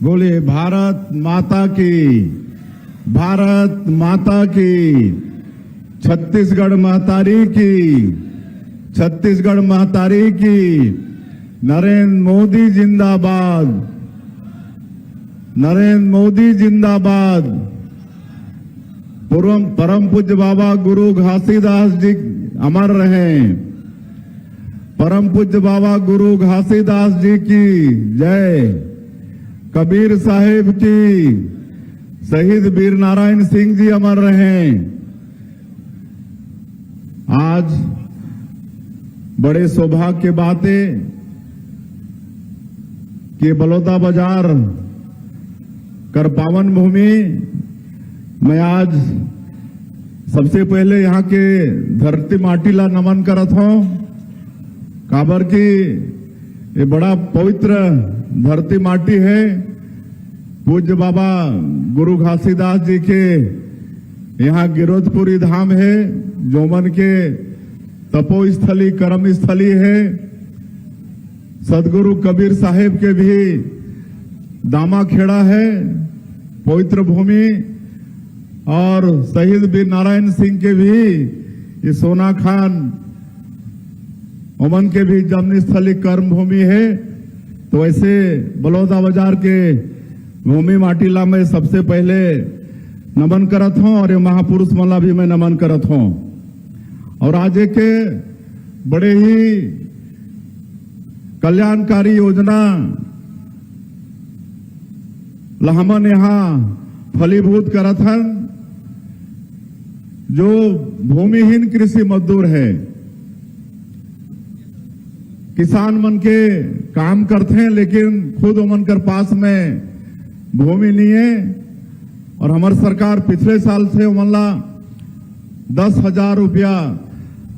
बोले भारत माता की, भारत माता की, छत्तीसगढ़ महतारी की, छत्तीसगढ़ महतारी की, नरेंद्र मोदी जिंदाबाद, नरेंद्र मोदी जिंदाबाद। परम पूज्य बाबा गुरु घासीदास जी अमर रहें। परम पूज्य बाबा गुरु घासीदास जी की जय। कबीर साहिब की, शहीद वीर नारायण सिंह जी अमर रहें। आज बड़े सौभाग्य की बात है कि बलौदाबाजार कर पावन भूमि मैं आज सबसे पहले यहाँ के धरती माटी ला नमन करत हूं। काबर की ये बड़ा पवित्र धरती माटी है। पूज्य बाबा गुरु घासीदास जी के यहाँ गिरोधपुरी धाम है, जो मन के तपोस्थली कर्म स्थली है। सदगुरु कबीर साहिब के भी दामा खेड़ा है, पवित्र भूमि। और शहीद वीर नारायण सिंह के भी ये सोना खान ओमन के भी जन्मस्थली कर्म भूमि है। तो ऐसे बलौदाबाजार के भूमि माटीला में सबसे पहले नमन करत हूं और ये महापुरुष मला भी मैं नमन करत हूं। और आज के बड़े ही कल्याणकारी योजना हमन यहाँ फलीभूत करत हन। जो भूमिहीन कृषि मजदूर है, किसान मन के काम करते हैं लेकिन खुद उमन कर पास में भूमि नहीं है। और हमारी सरकार पिछले साल से उमनला 10,000 रुपया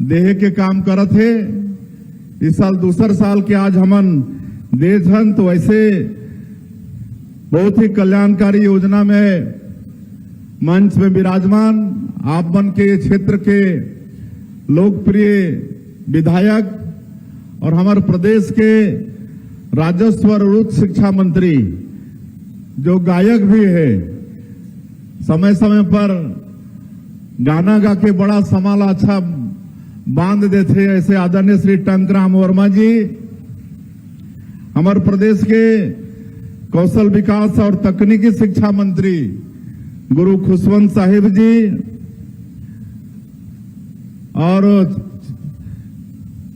देहे के काम करत है। इस साल दूसर साल के आज हमन दे हन। तो ऐसे बहुत ही कल्याणकारी योजना में मंच में विराजमान आप मन के क्षेत्र के लोकप्रिय विधायक और हमारे प्रदेश के राजस्व और उच्च शिक्षा मंत्री, जो गायक भी है, समय समय पर गाना गा के बड़ा समाल अच्छा बांध देते, ऐसे आदरणीय श्री टंकराम वर्मा जी। हमारे प्रदेश के कौशल विकास और तकनीकी शिक्षा मंत्री गुरु खुशवंत साहिब जी और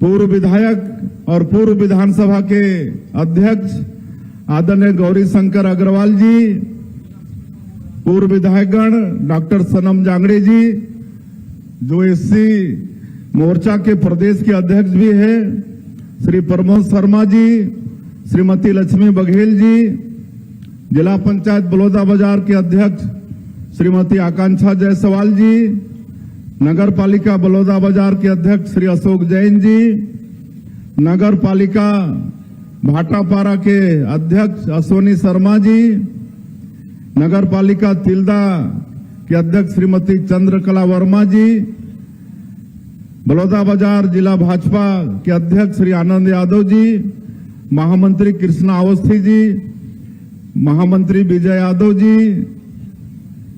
पूर्व विधायक और पूर्व विधानसभा के अध्यक्ष आदरणीय गौरी शंकर अग्रवाल जी, पूर्व विधायकगण डॉक्टर सनम जांगड़े जी, जो एससी मोर्चा के प्रदेश के अध्यक्ष भी है, श्री प्रमोद शर्मा जी, श्रीमती लक्ष्मी बघेल जी, जिला पंचायत बलौदाबाजार के अध्यक्ष श्रीमती आकांक्षा जायसवाल जी, नगर पालिका बलौदाबाजार के अध्यक्ष श्री अशोक जैन जी, नगर पालिका भाटापारा के अध्यक्ष अश्वनी शर्मा जी, नगर पालिका तिल्दा के अध्यक्ष श्रीमती चंद्रकला वर्मा जी, बलौदाबाजार जिला भाजपा के अध्यक्ष श्री आनंद यादव जी, महामंत्री कृष्णा अवस्थी जी, महामंत्री विजय यादव जी,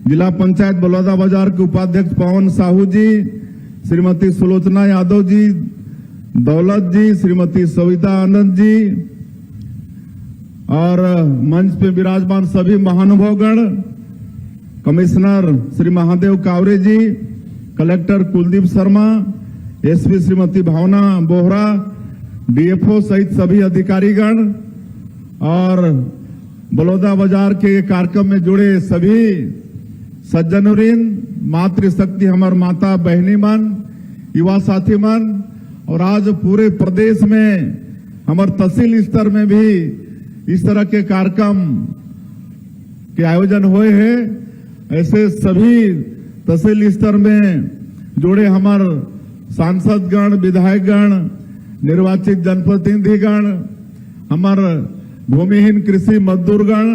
जिला पंचायत बलौदाबाजार के उपाध्यक्ष पवन साहू जी, श्रीमती सुलोचना यादव जी, दौलत जी, श्रीमती सविता आनंद जी और मंच पे विराजमान सभी महानुभावगण, कमिश्नर श्री महादेव कावरे जी, कलेक्टर कुलदीप शर्मा, एसपी श्रीमती भावना बोहरा, डीएफओ सहित सभी अधिकारीगण और बलौदाबाजार के कार्यक्रम में जुड़े सभी सज्जनों, मातृशक्ति हमार माता बहनी मन, युवा साथी मन। और आज पूरे प्रदेश में हमारे तहसील स्तर में भी इस तरह के कार्यक्रम के आयोजन हुए हैं। ऐसे सभी तहसील स्तर में जुड़े हमारे सांसदगण, विधायकगण, निर्वाचित जनप्रतिनिधिगण, हमारे भूमिहीन कृषि मजदूरगण,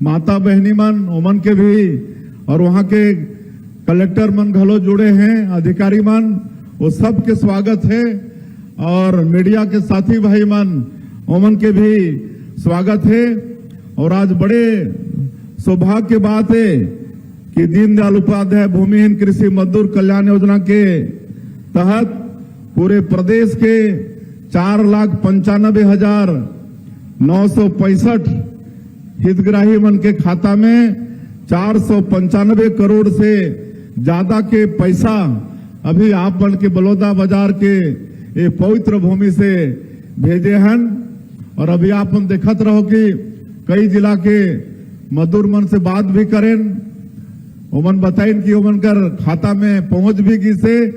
माता बहनी मन, ओमन के भी और वहां के कलेक्टर मन घलो जुड़े हैं, अधिकारी मन, वो सब के स्वागत है। और मीडिया के साथी भाई मन, ओमन के भी स्वागत है। और आज बड़े सौभाग्य की बात है कि दीनदयाल उपाध्याय भूमिहीन कृषि मजदूर कल्याण योजना के तहत पूरे प्रदेश के 4,95,965 हितग्राही मन के खाता में 495 करोड़ से ज्यादा के पैसा अभी आप मन के बलौदा बाजार के ये पवित्र भूमि से भेजे हैं। और अभी आप मन देखत रहो कि कई जिला के मजदूर मन से बात भी करें, ओमन बताइन कि ओमन कर खाता में पहुंच भी गई से।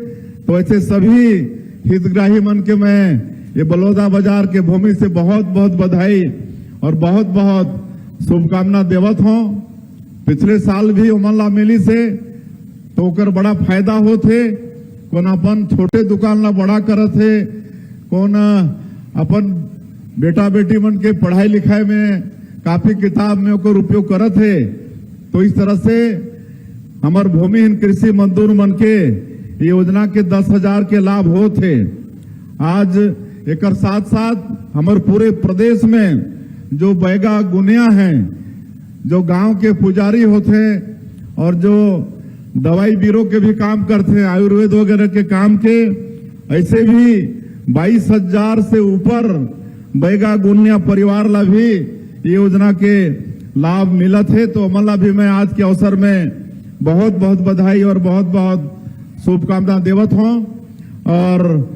तो ऐसे सभी हितग्राही मन के मैं ये बलौदा बाजार के भूमि से बहुत बहुत बधाई और बहुत बहुत शुभकामना देवत हूं। पिछले साल भी ओमन ला मिली से तो ओकर बड़ा फायदा होते। कौन अपन छोटे दुकान ला बड़ा करत है, कौन अपन बेटा बेटी मन के पढ़ाई लिखाई में कापी किताब में ओकर उपयोग करत है। तो इस तरह से हमार भूमिहीन कृषि मजदूर मन के योजना के 10,000 के लाभ होते। आज एक साथ साथ हमारे पूरे प्रदेश में जो बैगा गुनिया हैं, जो गांव के पुजारी होते और जो दवाई बीरो के भी काम करते हैं, आयुर्वेद वगैरह के काम के, ऐसे भी 22,000 से ऊपर बैगा गुनिया परिवार ला भी ये योजना के लाभ मिलत है। तो अमला भी मैं आज के अवसर में बहुत बहुत बधाई और बहुत बहुत शुभकामना देवत हूं। और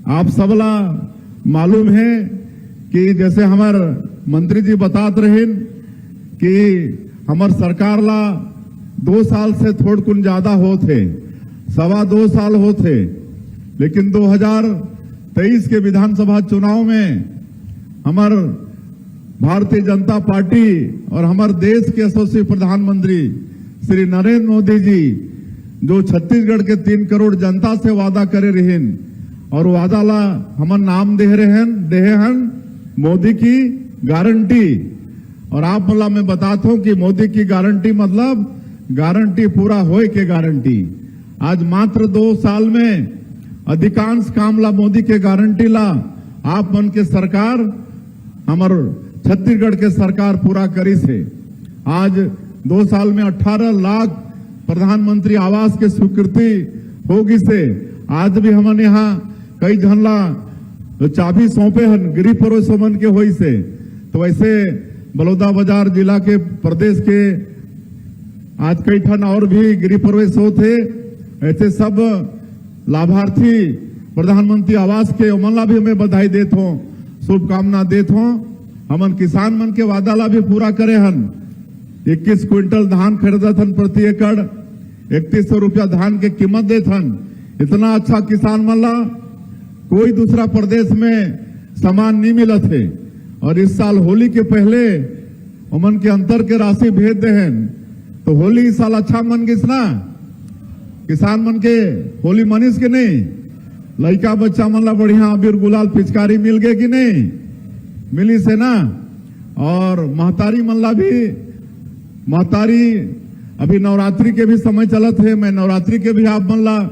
आप सबला मालूम है कि जैसे हमार मंत्री जी बतात रहे कि हमार सरकार ला 2 साल से थोड़ कुन ज्यादा होते, 2.25 साल होते, लेकिन 2023 के विधानसभा चुनाव में हमार भारतीय जनता पार्टी और हमारे देश के यशस्वी प्रधानमंत्री श्री नरेंद्र मोदी जी जो छत्तीसगढ़ के 3 करोड़ जनता से वादा करे रहें और वादा ला हमर नाम दे हैं मोदी की गारंटी। और आप मला मैं बताता हूं कि मोदी की गारंटी मतलब गारंटी पूरा होए के गारंटी। आज मात्र 2 साल में अधिकांश काम ला मोदी के गारंटी ला आप मन के सरकार हमार छत्तीसगढ़ के सरकार पूरा करी से। आज 2 साल में 18 लाख प्रधानमंत्री आवास के स्वीकृति होगी से। आज भी हमन यहाँ कई झनला चाबी सौंपे हन गृह प्रवेश मन के होई से। तो ऐसे बलौदा बाजार जिला के प्रदेश के आज कई ठन और भी गृह प्रवेश होते। ऐसे सब लाभार्थी प्रधानमंत्री आवास के ओमन ला भी हमें बधाई देत हो, शुभकामना देत हो। हमन किसान मन के वादा ला भी पूरा करे हन। 21 क्विंटल धान खरीदत हन प्रति एकड़, 3100 रुपया धान के कीमत देत हन। इतना अच्छा किसान मन ला कोई दूसरा प्रदेश में सामान नहीं मिलत है। और इस साल होली के पहले ओमन के अंतर के राशि भेज दे हैं। तो होली इस साल अच्छा मन गिस ना, किसान मन के होली मनीस के नहीं, लड़का बच्चा मन ला बढ़िया अबीर गुलाल पिचकारी मिल गए कि नहीं मिली से ना। और महतारी मन ला भी, महतारी अभी नवरात्रि के भी समय चलत है, मैं नवरात्रि के भी आप मन ला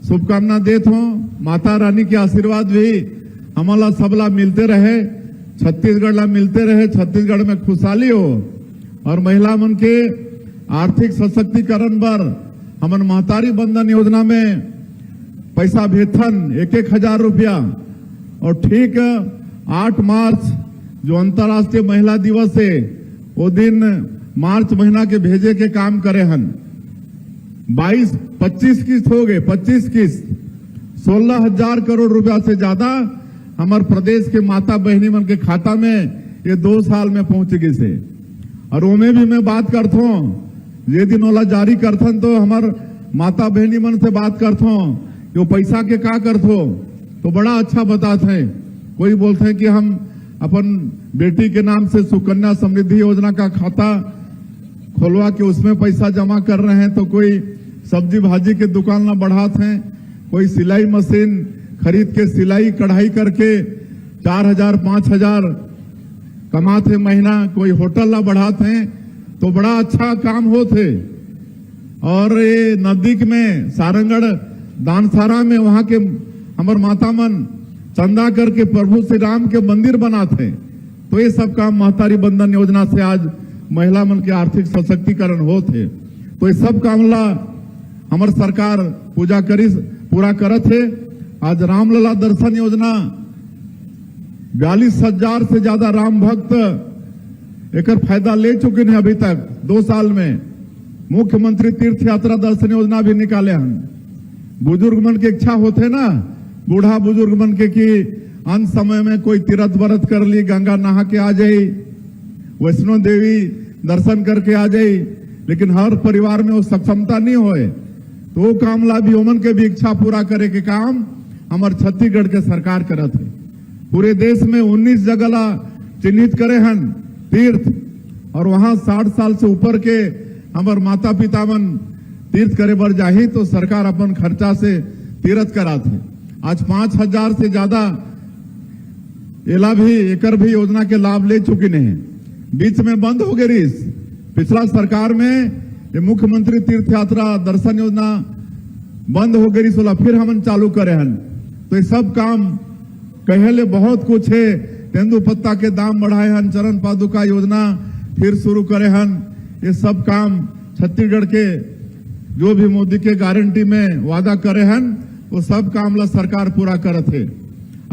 शुभकामना देत हूं। माता रानी के आशीर्वाद भी हमला सबला मिलते रहे, छत्तीसगढ़ ला मिलते रहे, छत्तीसगढ़ में खुशहाली हो। और महिला मन के आर्थिक सशक्तिकरण पर हमन महतारी बंधन योजना में पैसा भेजथन 1,000 रुपया। और ठीक 8 मार्च जो अंतर्राष्ट्रीय महिला दिवस है वो दिन मार्च महीना के भेजे के काम करे हन। 25 किस्त हो गए, 25 किस्त 16,000 करोड़ रुपया से ज्यादा हमारे प्रदेश के माता बहनी मन के खाता में ये 2 साल में पहुंच गई से। और उनमें भी मैं बात करता हूं, ये दिन वाला जारी करथन तो हमार माता बहनी मन से बात करता हूं कि वो पैसा के का करथो तो बड़ा अच्छा बताते हैं। कोई बोलते हैं कि हम अपन बेटी के नाम से सुकन्या समृद्धि योजना का खाता खोलवा के उसमें पैसा जमा कर रहे हैं, तो कोई सब्जी भाजी के दुकान ना बढ़ाते हैं, कोई सिलाई मशीन खरीद के सिलाई कढ़ाई करके 4,000 5,000 कमाते महीना, कोई होटल ला बढ़ाते हैं। तो बड़ा अच्छा काम होते। और ये नजदीक में सारंगढ़ दानसारा में वहां के हमार माता मन चंदा करके प्रभु श्री राम के मंदिर बनाते। तो ये सब काम महतारी बंधन योजना से आज महिला मन के आर्थिक सशक्तिकरण होते। तो ये सब काम ला हमार सरकार पूरा करत है। आज रामलला दर्शन योजना 42,000 से ज्यादा राम भक्त एकर फायदा ले चुके हैं अभी तक 2 साल में। मुख्यमंत्री तीर्थ यात्रा दर्शन योजना भी निकाले हैं। बुजुर्ग मन के इच्छा होते ना, बूढ़ा बुजुर्ग मन के कि अंत समय में कोई तीर्थ व्रत कर ली, गंगा नहा के आ जाई, वैष्णो देवी दर्शन करके आ जाई, लेकिन हर परिवार में वो सक्षमता नहीं होए, तो वो काम ला भी ओमन के भी इच्छा पूरा करे के काम हमार छत्तीसगढ़ के सरकार करत है। पूरे देश में 19 जगह ला चिन्हित करे हन तीर्थ, और वहां 60 साल से ऊपर के हमार माता पिता मन तीर्थ करे बर जाही तो सरकार अपन खर्चा से तीर्थ कराते। आज 5,000 से ज्यादा एकर भी योजना के लाभ ले चुके हैं। बीच में बंद हो गई पिछला सरकार में ये मुख्यमंत्री तीर्थ यात्रा दर्शन योजना बंद हो गई, सोला फिर हमन चालू करे हन। तो ये सब काम कहले बहुत कुछ है। तेंदु पत्ता के दाम बढ़ाए हन, चरण पादुका योजना फिर शुरू करे हन। ये सब काम छत्तीसगढ़ के जो भी मोदी के गारंटी में वादा करे हन वो सब काम ला सरकार पूरा करत है।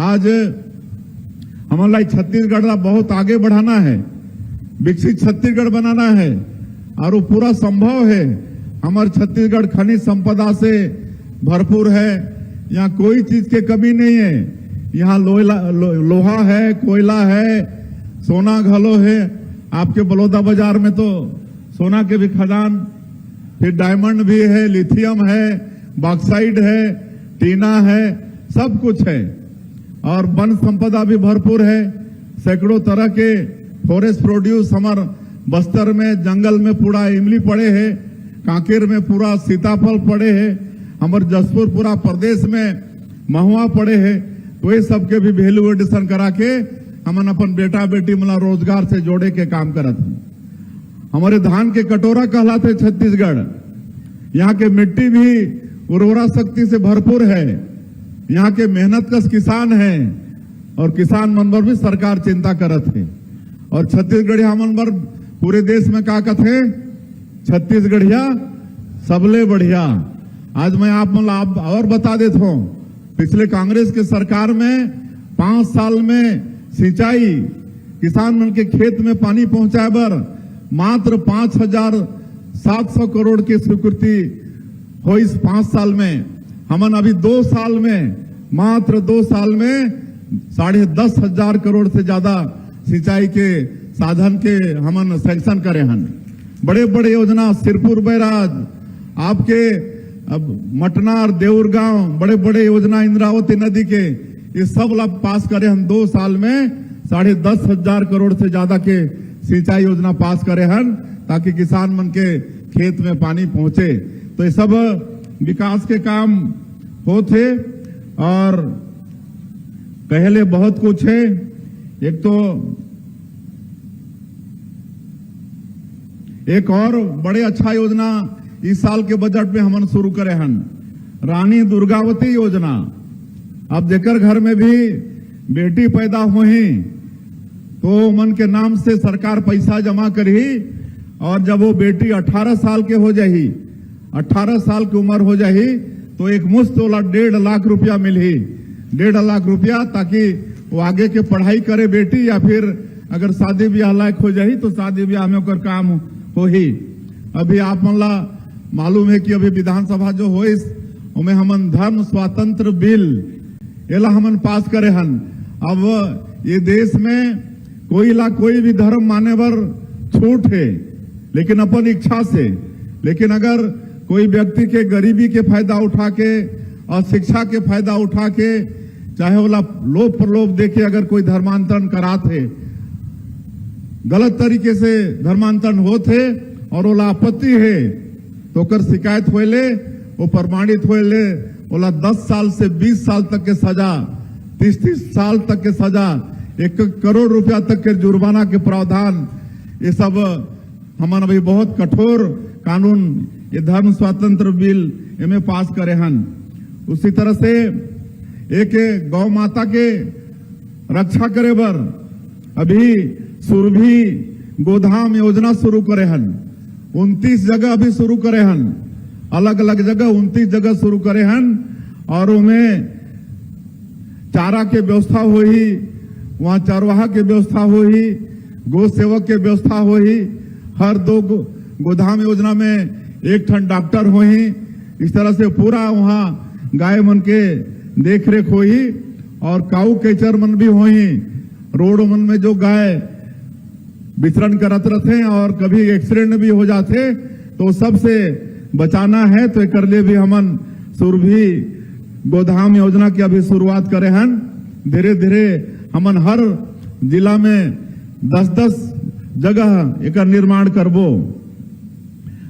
आज हमारा छत्तीसगढ़ ला बहुत आगे बढ़ाना है, विकसित छत्तीसगढ़ बनाना है, और वो पूरा संभव है। हमारे छत्तीसगढ़ खनिज संपदा से भरपूर है, यहाँ कोई चीज की कमी नहीं है। यहाँ लोहा है, कोयला है, सोना घलो है। आपके बलौदा बाजार में तो सोना के भी खदान, फिर डायमंड भी है, लिथियम है, बॉक्साइट है, टीना है, सब कुछ है। और वन संपदा भी भरपूर है। सैकड़ों तरह के फॉरेस्ट प्रोड्यूस हमार बस्तर में जंगल में पूरा इमली पड़े है, कांकेर में पूरा सीताफल पड़े है, हमार जसपुर पूरा प्रदेश में महुआ पड़े है। तो ये सबके भी वैल्यू एडिशन करा के हमन अपन बेटा बेटी मला रोजगार से जोड़े के काम करत हैं। हमारे धान के कटोरा कहलाते छत्तीसगढ़। यहाँ के मिट्टी भी उर्वरा शक्ति से भरपूर है। यहाँ के मेहनत कश किसान है, और किसान मन पर भी सरकार चिंता करत है। और छत्तीसगढ़िया मन पर पूरे देश में का कहते, छत्तीसगढ़िया सबले बढ़िया। आज मैं आप मतलब और बता देता हूं, पिछले कांग्रेस के सरकार में 5 साल में सिंचाई किसान मन के खेत में पानी पहुंचाए बर मात्र 5,700 करोड़ की स्वीकृति हो। इस 5 साल में हमन अभी 2 साल में, मात्र 2 साल में 10,500 करोड़ से ज्यादा सिंचाई के साधन के हमन सैंक्शन करे हन। बड़े बड़े योजना, सिरपुर बैराज, आपके मटनार, देउरगांव, बड़े बड़े योजना, इंद्रावती नदी के, ये सब लाभ पास करे हम 2 साल में 10,500 करोड़ से ज्यादा के सिंचाई योजना पास करे हन, ताकि किसान मन के खेत में पानी पहुंचे। तो ये सब विकास के काम होते। और पहले बहुत कुछ है। एक तो एक और बड़े अच्छा योजना इस साल के बजट में हमन शुरू करे हन, रानी दुर्गावती योजना। अब जेकर घर में भी बेटी पैदा होही तो मन के नाम से सरकार पैसा जमा करही, और जब वो बेटी 18 साल के हो जाही, 18 साल की उम्र हो जाही, तो एक मुश्त वाला 1.5 लाख रुपया मिलही। 1.5 लाख रुपया, ताकि वो आगे के पढ़ाई करे बेटी, या फिर अगर शादी ब्याह लायक हो जाही तो शादी ब्याह में ओकर काम हो ही। अभी आप मन ला मालूम है कि अभी विधानसभा जो हो उमें हमन धर्म स्वातंत्र बिल एला हमन पास करे हन। अब ये देश में कोई भी धर्म माने बर छूट है, लेकिन अपन इच्छा से। लेकिन अगर कोई व्यक्ति के गरीबी के फायदा उठा के और शिक्षा के फायदा उठा के, चाहे वाला लोभ प्रलोभ देके अगर कोई धर्मांतरण कराते, गलत तरीके से धर्मांतरण होते और ओला आपत्ति है, तो कर शिकायत होले, वो प्रमाणित होले, ओला 10 साल से 20 साल तक के सजा, 30 साल तक के सजा, 1 करोड़ रुपया तक के जुर्माना के प्रावधान, ये सब हमन अभी बहुत कठोर कानून ये धर्म स्वातंत्र बिल इनमें पास करे हन। उसी तरह से एक गौ माता के रक्षा करे बर अभी सुरभि गोधाम योजना शुरू करे हन, 29 जगह अभी शुरू करे हन, अलग अलग जगह 29 जगह शुरू करे हन। और उनमें चारा के व्यवस्था हो ही, वहां चरवाहा के व्यवस्था हो ही, गो सेवक के व्यवस्था हो ही, हर 2 गोधाम योजना में 1 ठन डॉक्टर हो ही। इस तरह से पूरा वहां गाय मन के देख रेख हो ही और काऊ केचर मन भी हो ही। रोड मन में जो गाय विचरण करत रहते और कभी एक्सीडेंट भी हो जाते तो सबसे बचाना है। तो कर लिए भी हमन सुरभि गोधाम योजना की अभी शुरुआत करे हन। धीरे धीरे हमन हर जिला में 10-10 जगह एक निर्माण करबो।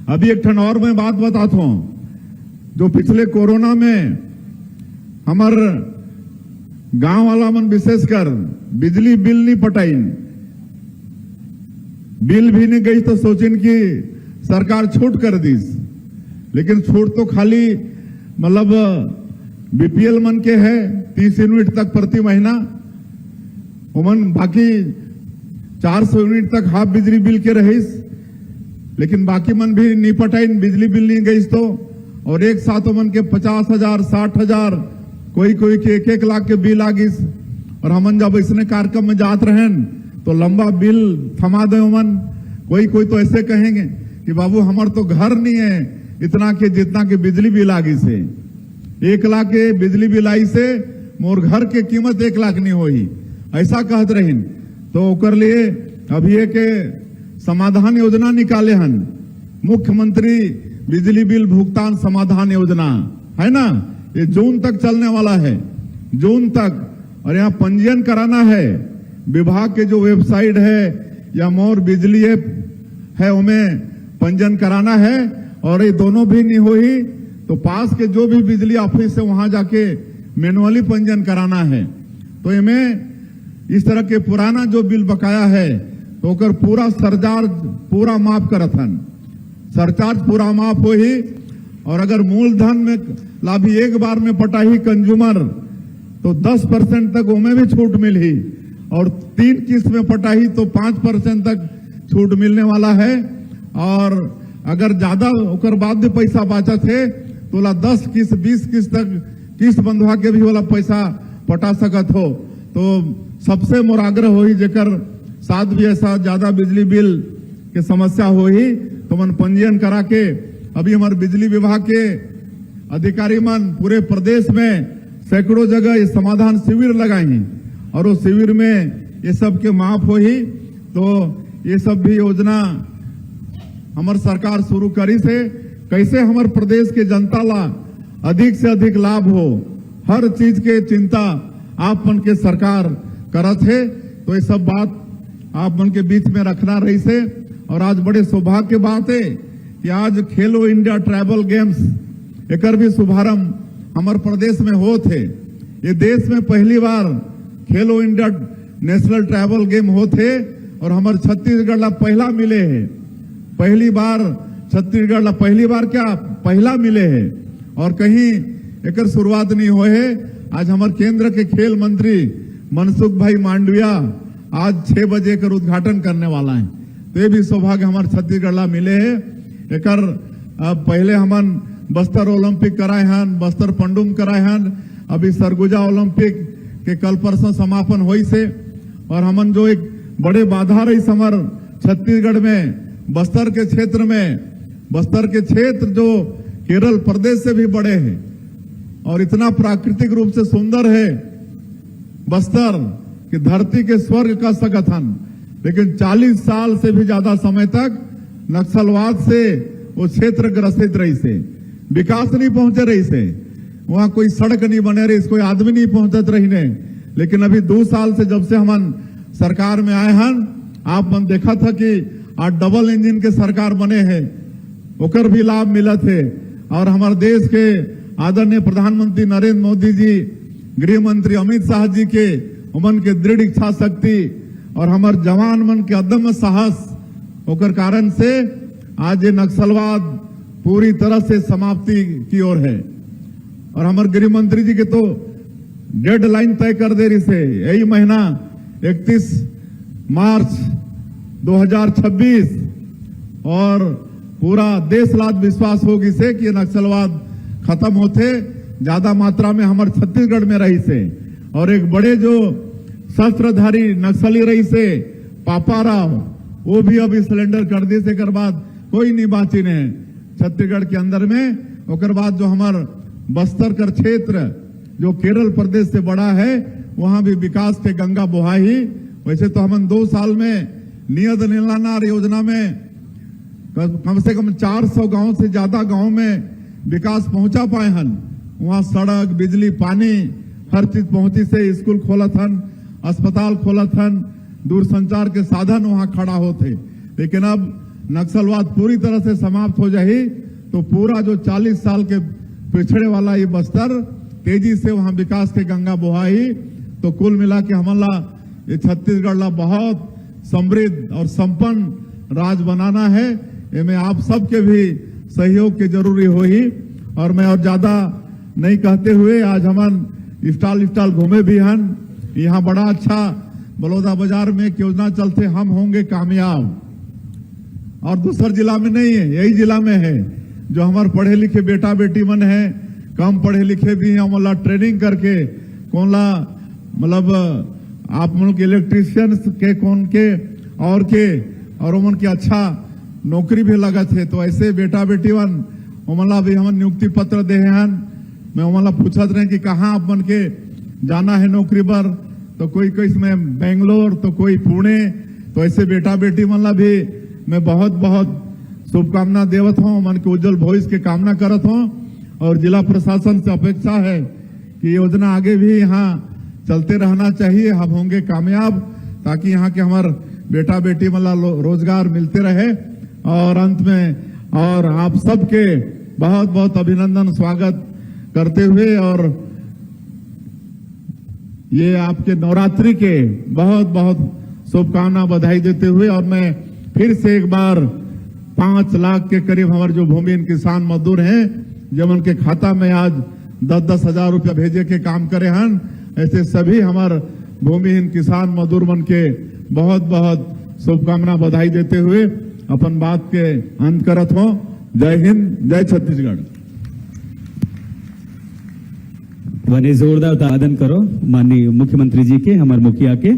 अभी एक ठन और मैं बात बताता हूं, जो पिछले कोरोना में हमार गांव वाला मन विशेषकर बिजली बिल नहीं पटाइन, बिल भी नहीं गई तो सोचिन कि सरकार छूट कर दीस, लेकिन छूट तो खाली मतलब बीपीएल मन के है 30 यूनिट तक प्रति महीना, उमन बाकी 400 यूनिट तक हाफ बिजली बिल के रहीस, लेकिन बाकी मन भी नहीं पटाइन, बिजली बिल नहीं गई तो। और एक साथ मन के 50,000 60,000 कोई कोई के 1-1 लाख के बिल आ गिस। और हमन जब इसने कार्यक्रम में जात रहें तो लंबा बिल थमा दे उमन। कोई कोई तो ऐसे कहेंगे कि बाबू हमार तो घर नहीं है इतना के जितना के बिजली बिल आ गई से, 1 लाख के बिजली बिल आई से मोर घर के कीमत 1 लाख नहीं होई, ऐसा कहत रहीन। तो ओकर लिए अभी एक समाधान योजना निकाले हन, मुख्यमंत्री बिजली बिल भुगतान समाधान योजना है ना, ये जून तक चलने वाला है, जून तक। और यहाँ पंजीयन कराना है, विभाग के जो वेबसाइट है या मोर बिजली ऐप है उनमें पंजीयन कराना है। और ये दोनों भी नहीं हुई तो पास के जो भी बिजली ऑफिस है वहां जाके मैनुअली पंजीयन कराना है। तो इनमें इस तरह के पुराना जो बिल बकाया है तो ओकर पूरा सरचार्ज पूरा माफ करत हन, सरचार्ज पूरा माफ हो ही। और अगर मूलधन में लाभी एक बार में पटाही कंज्यूमर तो 10% तक उनमें भी छूट मिली, और 3 किस्त में पटाही तो 5% तक छूट मिलने वाला है। और अगर ज्यादा ओकर बाद भी पैसा बचत है तो 10 किस्त 20 किस्त तक किस्त बंधवा के भी वाला पैसा पटा सकत हो। तो सबसे मोर आग्रह हो ही जेकर साथ भी ऐसा ज्यादा बिजली बिल के समस्या हो ही तो मन पंजीयन करा के। अभी हमारे बिजली विभाग के अधिकारी मन पूरे प्रदेश में सैकड़ों जगह ये समाधान शिविर लगाई और उस शिविर में ये सब के माफ हो ही। तो ये सब भी योजना हमार सरकार शुरू करी से कैसे हमारे प्रदेश के जनता ला अधिक से अधिक लाभ हो, हर चीज के चिंता आप मन के सरकार करत है। तो ये सब बात आप मन के बीच में रखना रही से। और आज बड़े सौभाग्य की बात है कि आज खेलो इंडिया ट्राइबल गेम्स एकर भी शुभारंभ हमारे प्रदेश में हो थे। ये देश में पहली बार खेलो इंडिया नेशनल ट्राइबल गेम हो थे और हमारे छत्तीसगढ़ ला पहला मिले है, पहली बार छत्तीसगढ़ ला पहली बार क्या पहला मिले है। और कहीं एकर शुरुआत नहीं हुए है। आज हमारे केंद्र के खेल मंत्री मनसुख भाई मांडविया आज 6 बजे कर उद्घाटन करने वाला है। तो ये भी सौभाग्य हमारे छत्तीसगढ़ ला मिले है। एकर पहले हमन बस्तर ओलंपिक कराए हन, बस्तर पंडुम कराए हन, अभी सरगुजा ओलंपिक के कल परसों समापन हुई से। और हमन जो एक बड़े बाधा रही समर छत्तीसगढ़ में बस्तर के क्षेत्र में, बस्तर के क्षेत्र जो केरल प्रदेश से भी बड़े हैं और इतना प्राकृतिक रूप से सुंदर है बस्तर कि धरती के स्वर्ग का संगठन, लेकिन 40 साल से भी ज्यादा समय तक नक्सलवाद से वो क्षेत्र ग्रसित रही से, विकास नहीं पहुंचे रही से, वहां कोई सड़क नहीं बने रही, कोई आदमी नहीं पहुंचत रही ने। लेकिन अभी 2 साल से जब से हम सरकार में आए हन, आप मन देखा था कि आज डबल इंजन के सरकार बने हैं, ओकर भी लाभ मिला थे। और हमारे देश के आदरणीय प्रधानमंत्री नरेंद्र मोदी जी, गृह मंत्री अमित शाह जी के उमन के दृढ़ इच्छा शक्ति और हमारे जवान मन के अदम्य साहस होकर कारण से आज ये नक्सलवाद पूरी तरह से समाप्ति की ओर है। और हमारे गृह मंत्री जी के तो डेडलाइन तय कर दे रही से, यही महीना 31 मार्च 2026 और पूरा देश लाद विश्वास होगी से कि नक्सलवाद खत्म होते ज्यादा मात्रा में हमारे छत्तीसगढ़ में रही से और एक बड़े जो शस्त्रधारी नक्सली रही से पापा राव वो भी अभी सिलेंडर कर दी से कर बाद कोई नहीं बाची ने छत्तीसगढ़ के अंदर में ओकर बाद जो हमार बस्तर कर क्षेत्र जो केरल प्रदेश से बड़ा है वहां भी विकास के गंगा बहाई। वैसे तो हम 2 साल में नियत नीलानार योजना में कम से कम 400 गांव से ज्यादा गांव में विकास पहुंचा पाए हन। वहां सड़क बिजली पानी हर चीज पहुंची से स्कूल खोलत हन, अस्पताल खोलत हन, दूरसंचार के साधन वहां खड़ा होते। लेकिन अब नक्सलवाद पूरी तरह से समाप्त हो जाए तो पूरा जो 40 साल के पिछड़े वाला ये बस्तर तेजी से वहां विकास के गंगा बहाई। तो कुल मिला के हमारा ये छत्तीसगढ़ ला बहुत समृद्ध और संपन्न राज बनाना है। इसमें आप सबके भी सहयोग की जरूरी होगी। और मैं और ज्यादा नहीं कहते हुए आज हम स्टाल घूमे भी हन। यहाँ बड़ा अच्छा बलौदा बाजार में एक योजना चलते हम होंगे कामयाब और दूसर जिला में नहीं है यही जिला में है। जो हमारे पढ़े लिखे बेटा बेटी मन है कम पढ़े लिखे भी हैं मतलब ट्रेनिंग करके कौन ला मतलब आप मन के इलेक्ट्रीशियन के कौन के और उमन के अच्छा नौकरी भी लगा थे। तो ऐसे बेटा बेटी मन उमला भी हम नियुक्ति पत्र दे हन। मैं उमला पूछत रहे कि कहाँ आप मन के जाना है नौकरी पर तो कोई इसमें बेंगलोर तो कोई पुणे। तो ऐसे बेटा बेटी मन भी मैं बहुत बहुत शुभकामना देवत हूँ, मन के उज्जवल भविष्य की कामना करत हूँ। और जिला प्रशासन से अपेक्षा है कि योजना आगे भी यहाँ चलते रहना चाहिए। हम होंगे कामयाब ताकि यहाँ के हमारे बेटा बेटी मतलब रोजगार मिलते रहे। और अंत में और आप सबके बहुत बहुत अभिनंदन स्वागत करते हुए और ये आपके नवरात्रि के बहुत बहुत शुभकामना बधाई देते हुए और मैं फिर से एक बार 5 लाख के करीब हमारे जो भूमिहीन किसान मजदूर हैं जब उनके खाता में आज 10-10 हजार रुपया भेजे के काम करे हन। ऐसे सभी हमारे भूमिहीन किसान मजदूर मन के बहुत बहुत शुभकामना बधाई देते हुए अपन बात के अंत करत हो। जय हिंद, जय छत्तीसगढ़। वने जोरदार तादन करो माननीय मुख्यमंत्री जी के, हमारे मुखिया के।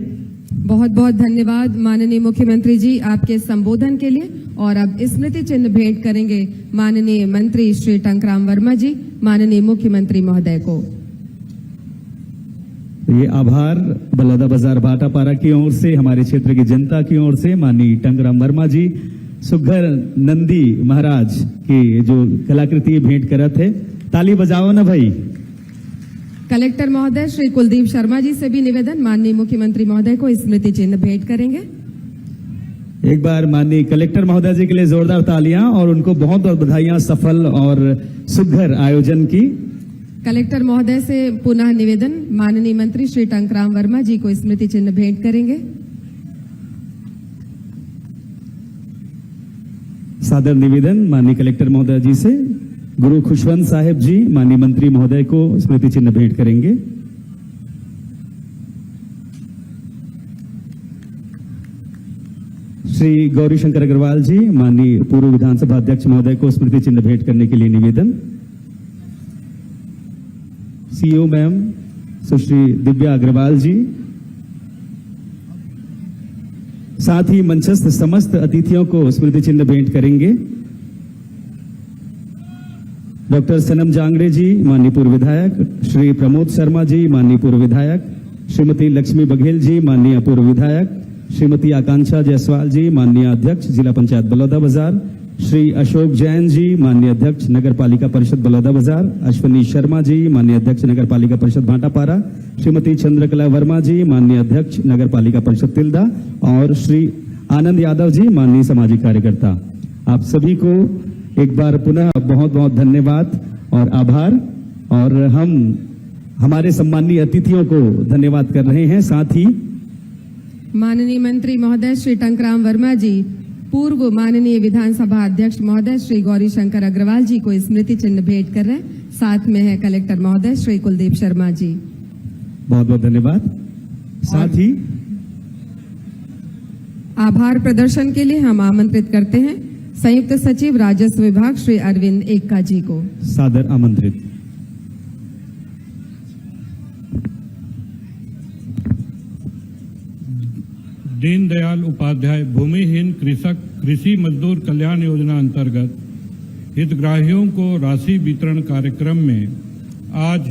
बहुत बहुत धन्यवाद माननीय मुख्यमंत्री जी आपके संबोधन के लिए। और अब स्मृति चिन्ह भेंट करेंगे माननीय मंत्री श्री टंकराम वर्मा जी माननीय मुख्यमंत्री महोदय को। ये आभार बलौदा बाजार भाटापारा की ओर से, हमारे क्षेत्र की जनता की ओर से माननीय टंकराम वर्मा जी सुघर नंदी महाराज की जो कलाकृति भेंट करत है। ताली बजाओ ना भाई। कलेक्टर महोदय श्री कुलदीप शर्मा जी से भी निवेदन माननीय मुख्यमंत्री महोदय को स्मृति चिन्ह भेंट करेंगे। एक बार माननीय कलेक्टर महोदय जी के लिए जोरदार तालियां और उनको बहुत बहुत बधाइयां सफल और सुघर आयोजन की। कलेक्टर महोदय से पुनः निवेदन माननीय मंत्री श्री टंकराम वर्मा जी को स्मृति चिन्ह भेंट करेंगे। सादर निवेदन माननीय कलेक्टर महोदय जी से गुरु खुशवंत साहिब जी माननीय मंत्री महोदय को स्मृति चिन्ह भेंट करेंगे। श्री गौरी शंकर अग्रवाल जी माननीय पूर्व विधानसभा अध्यक्ष महोदय को स्मृति चिन्ह भेंट करने के लिए निवेदन। सीईओ मैम सुश्री दिव्या अग्रवाल जी, साथ ही मंचस्थ समस्त अतिथियों को स्मृति चिन्ह भेंट करेंगे। डॉक्टर सनम जांगड़े जी माननीय पूर्व विधायक, श्री प्रमोद शर्मा जी माननीय पूर्व विधायक, श्रीमती लक्ष्मी बघेल जी माननीय पूर्व विधायक, श्रीमती आकांक्षा जायसवाल जी माननीय अध्यक्ष जिला पंचायत बलौदा बाजार, श्री अशोक जैन जी माननीय अध्यक्ष नगर पालिका परिषद बलौदा बाजार, अश्विनी शर्मा जी माननीय अध्यक्ष नगर पालिका परिषद भाटापारा, श्रीमती चंद्रकला वर्मा जी माननीय अध्यक्ष नगर पालिका परिषद तिल्दा और श्री आनंद यादव जी माननीय सामाजिक कार्यकर्ता। आप सभी को एक बार पुनः बहुत बहुत धन्यवाद और आभार। और हम हमारे सम्माननीय अतिथियों को धन्यवाद कर रहे हैं। साथ ही माननीय मंत्री महोदय श्री टंकराम वर्मा जी, पूर्व माननीय विधानसभा अध्यक्ष महोदय श्री गौरी शंकर अग्रवाल जी को स्मृति चिन्ह भेंट कर रहे हैं। साथ में है कलेक्टर महोदय श्री कुलदीप शर्मा जी। बहुत बहुत धन्यवाद। साथ ही आभार प्रदर्शन के लिए हम आमंत्रित करते हैं संयुक्त सचिव राजस्व विभाग श्री अरविंद एक्का जी को। सादर आमंत्रित। दीनदयाल उपाध्याय भूमिहीन कृषक कृषि मजदूर कल्याण योजना अंतर्गत हितग्राहियों को राशि वितरण कार्यक्रम में आज